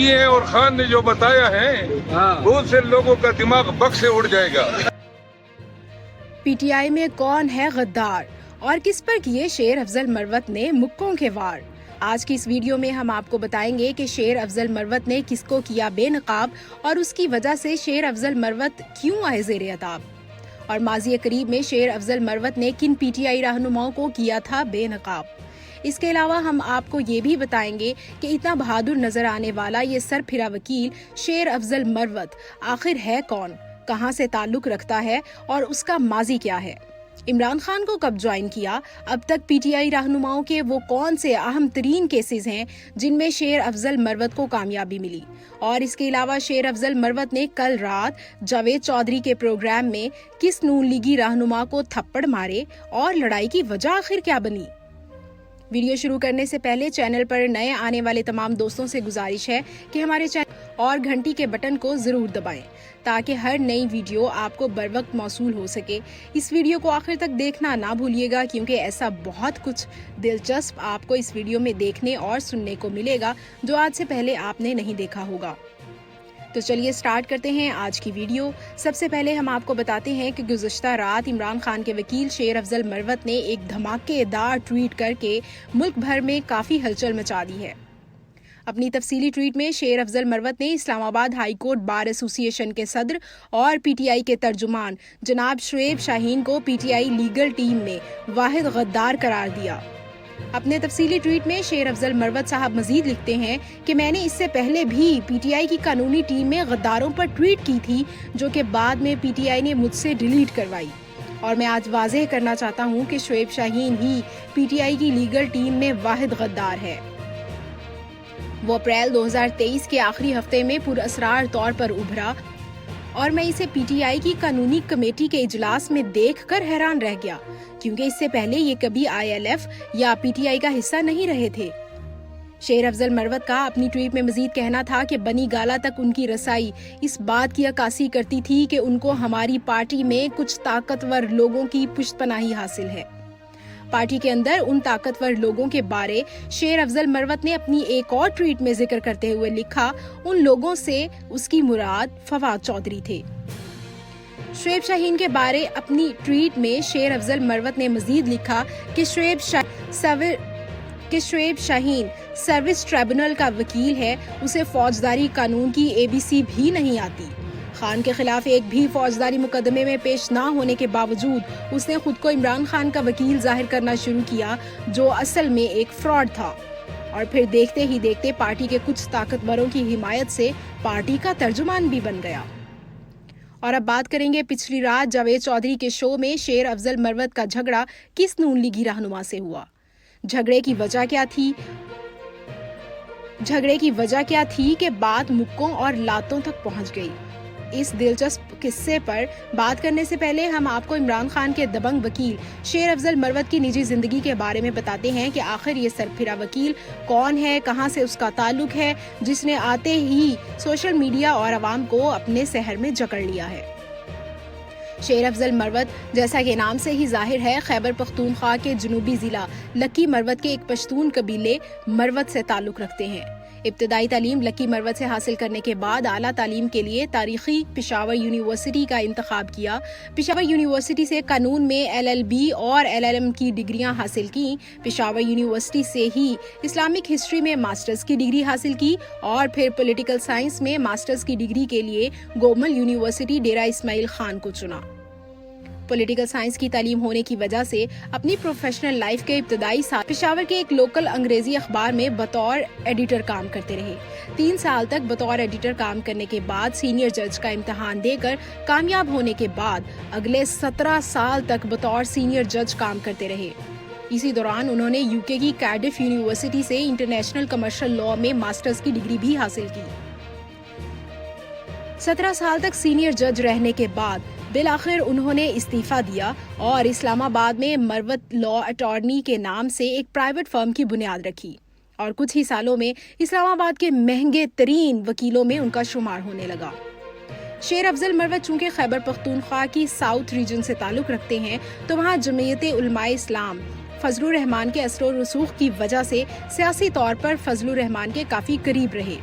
किए हैं और खान ने जो बताया है बहुत से लोगों का दिमाग बक से उड़ जाएगा। पीटीआई में कौन है गद्दार और किस पर किए शेर अफजल मरवत ने मुक्कों के वार। आज की इस वीडियो में हम आपको बताएंगे कि शेर अफजल मरवत ने किसको किया बेनकाब और उसकी वजह से शेर अफजल मरवत क्यों आए ज़ेरे अताब, और माज़ी करीब में शेर अफजल मरवत ने किन पीटीआई रहनुमाओं को किया था बेनकाब। इसके अलावा हम आपको ये भी बताएंगे कि इतना बहादुर नजर आने वाला ये सरफिरा वकील शेर अफजल मरवत आखिर है कौन, कहां से ताल्लुक रखता है और उसका माजी क्या है। इमरान खान को कब ज्वाइन किया, अब तक पीटीआई रहनुमाओं के वो कौन से अहम तरीन केसेस हैं जिनमें शेर अफजल मरवत को कामयाबी मिली। और इसके अलावा शेर अफजल मरवत ने कल रात जावेद चौधरी के प्रोग्राम में किस नून लीगी रहनुमा को थप्पड़ मारे और लड़ाई की वजह आखिर क्या बनी। वीडियो शुरू करने से पहले चैनल पर नए आने वाले तमाम दोस्तों से गुजारिश है कि हमारे चैनल और घंटी के बटन को जरूर दबाएं ताकि हर नई वीडियो आपको बर वक्त मौसूल हो सके। इस वीडियो को आखिर तक देखना ना भूलिएगा क्योंकि ऐसा बहुत कुछ दिलचस्प आपको इस वीडियो में देखने और सुनने को मिलेगा जो आज से पहले आपने नहीं देखा होगा। तो चलिए स्टार्ट करते हैं आज की वीडियो। सबसे पहले हम आपको बताते हैं कि गुज़श्ता रात इमरान खान के वकील शेर अफजल मरवत ने एक धमाकेदार ट्वीट करके मुल्क भर में काफ़ी हलचल मचा दी है। अपनी तफसीली ट्वीट में शेर अफजल मरवत ने Islamabad high court bar association के सदर और पीटीआई के तर्जुमान जनाब शुएब शाहीन को पीटीआई लीगल टीम में वाहिद गद्दार करार दिया। अपने तफसीली ट्वीट में शेर अफजल मरवत साहब मजीद लिखते हैं कि मैंने इससे पहले भी पीटीआई की कानूनी टीम में गद्दारों पर ट्वीट की थी जो कि बाद में पीटीआई ने मुझसे डिलीट करवाई, और मैं आज वाज़ेह करना चाहता हूं कि शुएब शाहीन ही पीटीआई की लीगल टीम में वाहिद गद्दार है। वो अप्रैल 2023 के आखिरी हफ्ते में पुरअसरार तौर पर उभरा और मैं इसे पीटीआई की कानूनी कमेटी के इजलास में देखकर हैरान रह गया क्योंकि इससे पहले ये कभी आईएलएफ या पीटीआई का हिस्सा नहीं रहे थे। शेर अफजल मरवत का अपनी ट्वीट में मजीद कहना था कि बनी गाला तक उनकी रसाई इस बात की अक्कासी करती थी कि उनको हमारी पार्टी में कुछ ताकतवर लोगों की पुष्टपनाही हासिल है। पार्टी के अंदर उन ताकतवर लोगों के बारे शेर अफजल मरवत ने अपनी एक और ट्वीट में जिक्र करते हुए लिखा, उन लोगों से उसकी मुराद फवाद चौधरी थे। शुएब शाहीन के बारे अपनी ट्वीट में शेर अफजल मरवत ने मजीद लिखा कि शुएब शाहीन सर्विस ट्रिब्यूनल का वकील है, उसे फौजदारी कानून की एबीसी भी नहीं आती। खान के खिलाफ एक भी फौजदारी मुकदमे में पेश ना होने के बावजूद उसने खुद को इमरान खान का वकील जाहिर करना शुरू किया जो असल में एक फ्रॉड था, और फिर देखते ही देखते पार्टी के कुछ ताकतवरों की हिमायत से पार्टी का तर्जुमान भी बन गया। और अब बात करेंगे पिछली रात जावेद चौधरी के शो में शेर अफजल मरवत का झगड़ा किस नून लीगी रहनुमा से हुआ। झगड़े की वजह क्या थी कि बात मुक्कों और लातों तक पहुंच गई। इस दिलचस्प किस्से पर बात करने से पहले हम आपको इमरान खान के दबंग वकील शेर अफजल मरवत की निजी जिंदगी के बारे में बताते हैं कि आखिर ये सरफिरा वकील कौन है, कहां से उसका ताल्लुक है, जिसने आते ही सोशल मीडिया और अवाम को अपने सहर में जकड़ लिया है। शेर अफजल मरवत जैसा कि नाम से ही जाहिर है खैबर पख्तूनख्वा के जनूबी जिला लकी मरवत के एक पश्तून कबीले मरवत से ताल्लुक रखते हैं। इब्तदाई तालीम लकी मरवत से हासिल करने के बाद आला तालीम के लिए तारीखी पेशावर यूनिवर्सिटी का इंतखाब किया। पेशावर यूनिवर्सिटी से कानून में एलएलबी और एलएलएम की डिग्रियां हासिल की। पेशावर यूनिवर्सिटी से ही इस्लामिक हिस्ट्री में मास्टर्स की डिग्री हासिल की और फिर पॉलिटिकल साइंस में मास्टर्स की डिग्री के लिए गोमल यूनिवर्सिटी डेरा इस्माइल खान को चुना। पॉलिटिकल साइंस की तालीम होने की वजह से अपनी प्रोफेशनल लाइफ के इब्तदाई साल पेशावर के एक लोकल अंग्रेजी अखबार में बतौर एडिटर काम करते रहे। 3 साल तक बतौर एडिटर काम करने के बाद सीनियर जज का इम्तिहान देकर कामयाब होने के बाद अगले 17 साल तक बतौर सीनियर जज काम करते रहे। इसी दौरान उन्होंने यूके की कार्डिफ यूनिवर्सिटी से इंटरनेशनल कमर्शियल लॉ में मास्टर्स की डिग्री भी हासिल की। 17 साल तक सीनियर जज रहने के बाद बिलाखिर उन्होंने इस्तीफा दिया और इस्लामाबाद में मरवत लॉ अटॉर्नी के नाम से एक प्राइवेट फर्म की बुनियाद रखी और कुछ ही सालों में इस्लामाबाद के महंगे तरीन वकीलों में उनका शुमार होने लगा। शेर अफजल मरवत चूंकि खैबर पख्तूनख्वा की साउथ रीजन से ताल्लुक रखते हैं तो वहाँ जमीयत उलमाए इस्लाम फजलुर रहमान के असर रसूख की वजह से सियासी तौर पर फजलुर रहमान के काफी करीब रहे।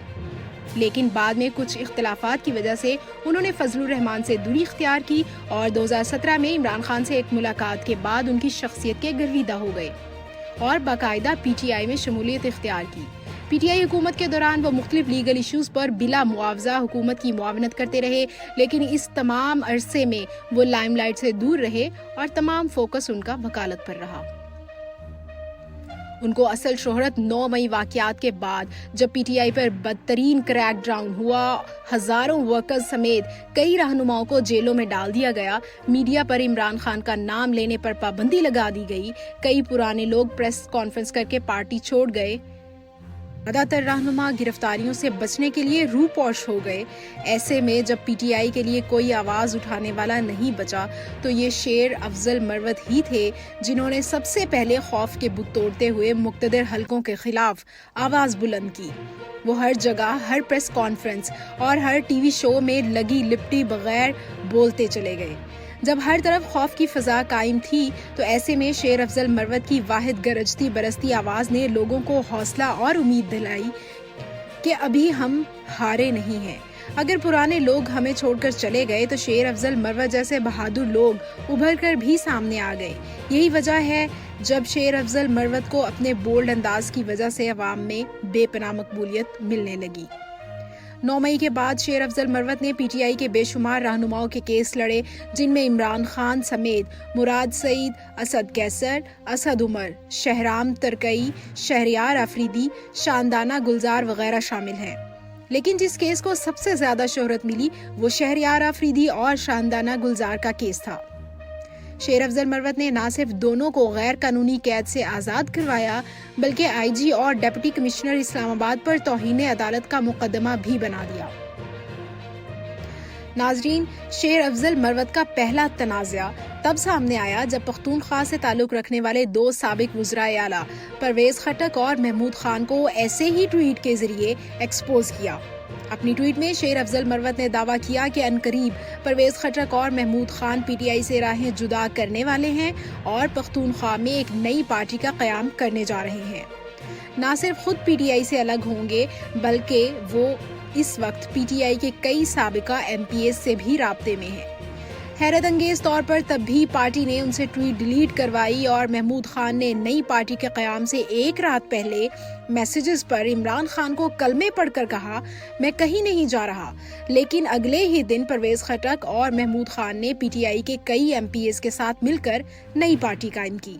لیکن بعد میں کچھ اختلافات کی وجہ سے انہوں نے فضل الرحمان سے دوری اختیار کی اور 2017 میں عمران خان سے ایک ملاقات کے بعد ان کی شخصیت کے گرویدہ ہو گئے اور باقاعدہ پی ٹی آئی میں شمولیت اختیار کی۔ پی ٹی آئی حکومت کے دوران وہ مختلف لیگل ایشوز پر بلا معاوضہ حکومت کی معاونت کرتے رہے، لیکن اس تمام عرصے میں وہ لائم لائٹ سے دور رہے اور تمام فوکس ان کا وکالت پر رہا۔ ان کو اصل شہرت 9 مئی واقعات کے بعد جب پی ٹی آئی پر بدترین کریک ڈاؤن ہوا، ہزاروں ورکرز سمیت کئی رہنماؤں کو جیلوں میں ڈال دیا گیا، میڈیا پر عمران خان کا نام لینے پر پابندی لگا دی گئی، کئی پرانے لوگ پریس کانفرنس کر کے پارٹی چھوڑ گئے، زیادہ تر رہنما گرفتاریوں سے بچنے کے لیے روح پوش ہو گئے۔ ایسے میں جب پی ٹی آئی کے لیے کوئی آواز اٹھانے والا نہیں بچا تو یہ شیر افضل مروت ہی تھے جنہوں نے سب سے پہلے خوف کے بت توڑتے ہوئے مقتدر حلقوں کے خلاف آواز بلند کی۔ وہ ہر جگہ، ہر پریس کانفرنس اور ہر ٹی وی شو میں لگی لپٹی بغیر بولتے چلے گئے۔ جب ہر طرف خوف کی فضا قائم تھی تو ایسے میں شیر افضل مروت کی واحد گرجتی برستی آواز نے لوگوں کو حوصلہ اور امید دلائی کہ ابھی ہم ہارے نہیں ہیں۔ اگر پرانے لوگ ہمیں چھوڑ کر چلے گئے تو شیر افضل مروت جیسے بہادر لوگ ابھر کر بھی سامنے آ گئے۔ یہی وجہ ہے جب شیر افضل مروت کو اپنے بولڈ انداز کی وجہ سے عوام میں بے پناہ مقبولیت ملنے لگی۔ 9 مئی کے بعد شیر افضل مروت نے پی ٹی آئی کے بے شمار رہنماؤں کے کیس لڑے، جن میں عمران خان سمیت مراد سعید، اسد قیصر، اسد عمر، شہرام ترکئی، شہریار آفریدی، شاندانہ گلزار وغیرہ شامل ہیں۔ لیکن جس کیس کو سب سے زیادہ شہرت ملی وہ شہریار آفریدی اور شاندانہ گلزار کا کیس تھا۔ شیر افضل مروت نے نہ صرف دونوں کو غیر قانونی قید سے آزاد کروایا بلکہ آئی جی اور ڈپٹی کمشنر اسلام آباد پر توہین عدالت کا مقدمہ بھی بنا دیا۔ ناظرین، شیر افضل مروت کا پہلا تنازعہ تب سامنے آیا جب پختونخوا سے تعلق رکھنے والے 2 سابق وزرائے اعلیٰ پرویز خٹک اور محمود خان کو ایسے ہی ٹویٹ کے ذریعے ایکسپوز کیا۔ اپنی ٹویٹ میں شیر افضل مروت نے دعویٰ کیا کہ عنقریب پرویز خٹک اور Mahmood Khan P T I سے راہیں جدا کرنے والے ہیں اور پختونخوا میں ایک نئی پارٹی کا قیام کرنے جا رہے ہیں۔ نہ صرف خود پی ٹی آئی سے الگ ہوں گے بلکہ وہ اس وقت پی ٹی آئی کے کئی سابقہ ایم پی ایز سے بھی رابطے میں ہیں۔ حیرت انگیز طور پر تب بھی پارٹی نے ان سے ٹویٹ ڈیلیٹ کروائی اور محمود خان نے نئی پارٹی کے قیام سے ایک رات پہلے میسیجز پر عمران خان کو کلمے پڑھ کر کہا میں کہیں نہیں جا رہا، لیکن اگلے ہی دن پرویز خٹک اور محمود خان نے پی ٹی آئی کے کئی ایم پی ایز کے ساتھ مل کر نئی پارٹی قائم کی۔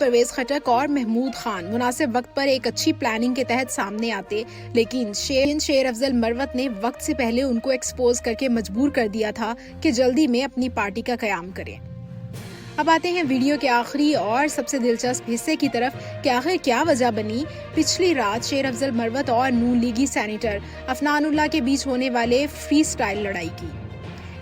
پرویز خٹک اور محمود خان مناسب وقت پر ایک اچھی پلاننگ کے تحت سامنے آتے، لیکن شیر افضل مروت نے وقت سے پہلے ان کو ایکسپوز کر کے مجبور کر دیا تھا کہ جلدی میں اپنی پارٹی کا قیام کریں۔ اب آتے ہیں ویڈیو کے آخری اور سب سے دلچسپ حصے کی طرف کہ آخر کیا وجہ بنی پچھلی رات شیر افضل مروت اور نون لیگی سینیٹر عفنان اللہ کے بیچ ہونے والے فری سٹائل لڑائی کی۔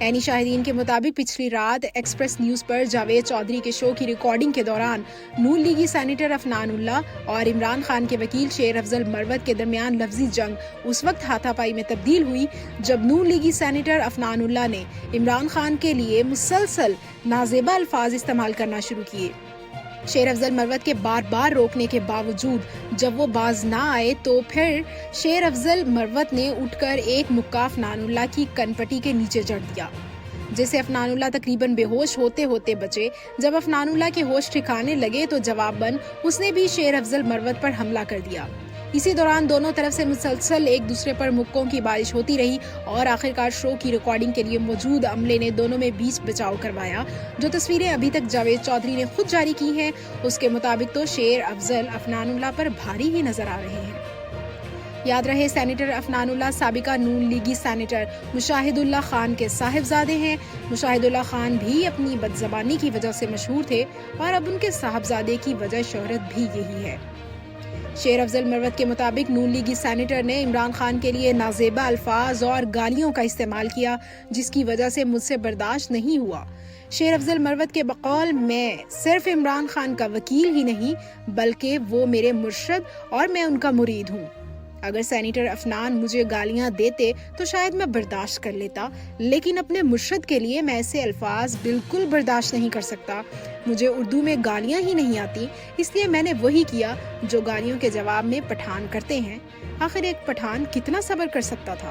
عینی شاہدین کے مطابق پچھلی رات ایکسپریس نیوز پر جاوید چودھری کے شو کی ریکارڈنگ کے دوران نون لیگی سینیٹر عفنان اللہ اور عمران خان کے وکیل شیر افضل مروت کے درمیان لفظی جنگ اس وقت ہاتھا پائی میں تبدیل ہوئی جب نون لیگی سینیٹر عفنان اللہ نے عمران خان کے لیے مسلسل نازیبا الفاظ استعمال کرنا شروع کیے۔ شیر افضل مروت کے بار بار روکنے کے باوجود جب وہ باز نہ آئے تو پھر شیر افضل مروت نے اٹھ کر ایک مکہ عفنان اللہ کی کنپٹی کے نیچے جڑ دیا، جس سے عفنان اللہ تقریباً بے ہوش ہوتے ہوتے بچے۔ جب عفنان اللہ کے ہوش ٹھکانے لگے تو جواباً اس نے بھی شیر افضل مروت پر حملہ کر دیا۔ اسی دوران دونوں طرف سے مسلسل ایک دوسرے پر مکوں کی بارش ہوتی رہی اور آخرکار شو کی ریکارڈنگ کے لیے موجود عملے نے دونوں میں بیچ بچاؤ کروایا۔ جو تصویریں ابھی تک جاوید چودھری نے خود جاری کی ہیں اس کے مطابق تو شیر افضل عفنان اللہ پر بھاری ہی نظر آ رہے ہیں۔ یاد رہے سینیٹر عفنان اللہ سابقہ نون لیگی سینیٹر مشاہد اللہ خان کے صاحبزادے ہیں۔ مشاہد اللہ خان بھی اپنی بدزبانی کی وجہ سے مشہور تھے اور اب ان کے صاحبزادے کی وجہ شہرت بھی یہی ہے۔ شیر افضل مروت کے مطابق نون لیگی سینیٹر نے عمران خان کے لیے نازیبا الفاظ اور گالیوں کا استعمال کیا جس کی وجہ سے مجھ سے برداشت نہیں ہوا۔ شیر افضل مروت کے بقول میں صرف عمران خان کا وکیل ہی نہیں بلکہ وہ میرے مرشد اور میں ان کا مرید ہوں۔ اگر سینیٹر عفنان مجھے گالیاں دیتے تو شاید میں برداشت کر لیتا، لیکن اپنے مرشد کے لیے میں ایسے الفاظ بالکل برداشت نہیں کر سکتا۔ مجھے اردو میں گالیاں ہی نہیں آتی، اس لیے میں نے وہی کیا جو گالیوں کے جواب میں پٹھان کرتے ہیں۔ आखिर एक पठान कितना सब्र कर सकता था।